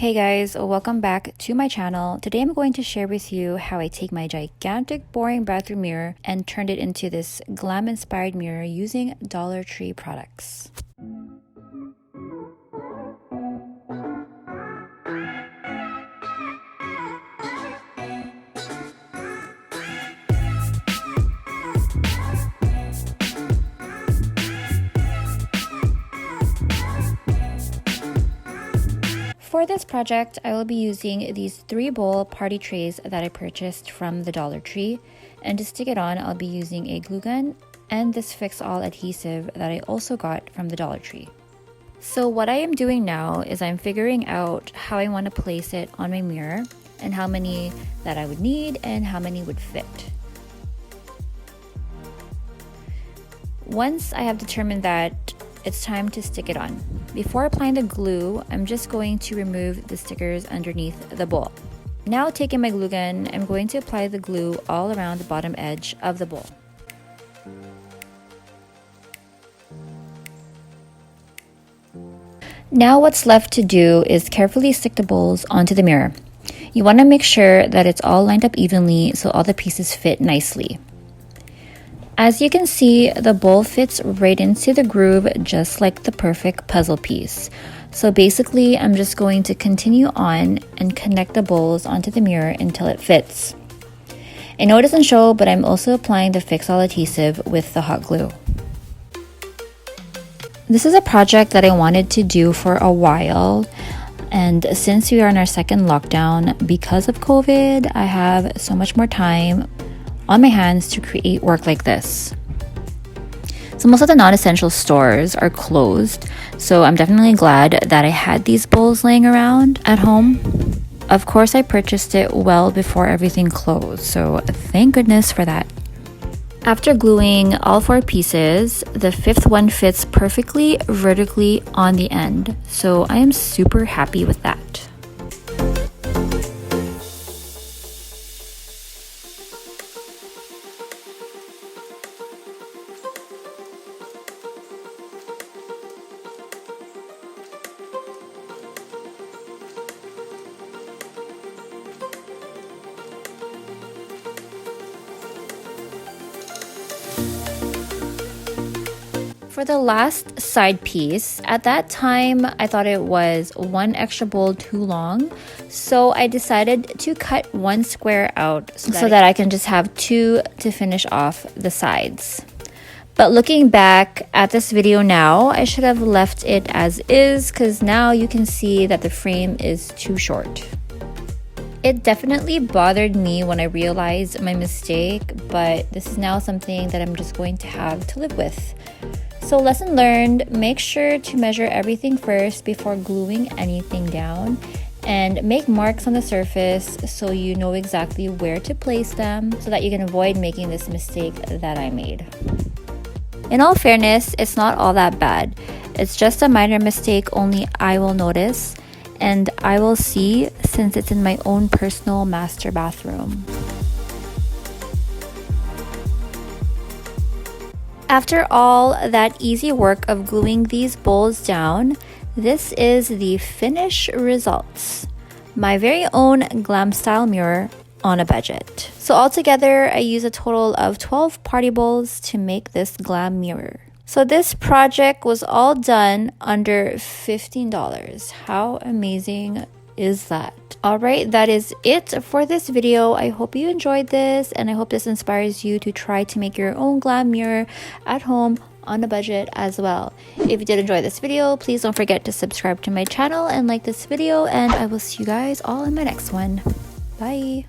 Hey guys, welcome back to my channel. Today I'm going to share with you how I take my gigantic boring bathroom mirror and turned it into this glam inspired mirror using Dollar Tree products. For this project, I will be using these 3-bowl party trays that I purchased from the Dollar Tree, and to stick it on, I'll be using a glue gun and this fix-all adhesive that I also got from the Dollar Tree. So what I am doing now is I'm figuring out how I want to place it on my mirror and how many that I would need and how many would fit. Once I have determined that, it's time to stick it on. Before applying the glue, I'm just going to remove the stickers underneath the bowl. Now taking my glue gun, I'm going to apply the glue all around the bottom edge of the bowl. Now what's left to do is carefully stick the bowls onto the mirror. You want to make sure that it's all lined up evenly so all the pieces fit nicely. As you can see, the bowl fits right into the groove just like the perfect puzzle piece. So basically, I'm just going to continue on and connect the bowls onto the mirror until it fits. I know it doesn't show, but I'm also applying the fix-all adhesive with the hot glue. This is a project that I wanted to do for a while, and since we are in our second lockdown because of COVID, I have so much more time on my hands to create work like this. So most of the non-essential stores are closed, so I'm definitely glad that I had these bowls laying around at home. Of course, I purchased it well before everything closed, so thank goodness for that. After gluing all 4 pieces, the 5th one fits perfectly vertically on the end, so I am super happy with that. For the last side piece, at that time, I thought it was 1 extra bowl too long, so I decided to cut 1 square out so that I can just have 2 to finish off the sides. But looking back at this video now, I should have left it as is because now you can see that the frame is too short. It definitely bothered me when I realized my mistake, but this is now something that I'm just going to have to live with. So lesson learned, make sure to measure everything first before gluing anything down, and make marks on the surface so you know exactly where to place them so that you can avoid making this mistake that I made. In all fairness, it's not all that bad. It's just a minor mistake only I will notice and I will see since it's in my own personal master bathroom. After all that easy work of gluing these bowls down, this is the finished results. My very own glam style mirror on a budget. So altogether, I use a total of 12 party bowls to make this glam mirror. So this project was all done under $15. How amazing is that? Alright, that is it for this video. I hope you enjoyed this and I hope this inspires you to try to make your own glam mirror at home on a budget as well. If you did enjoy this video, please don't forget to subscribe to my channel and like this video, and I will see you guys all in my next one. Bye!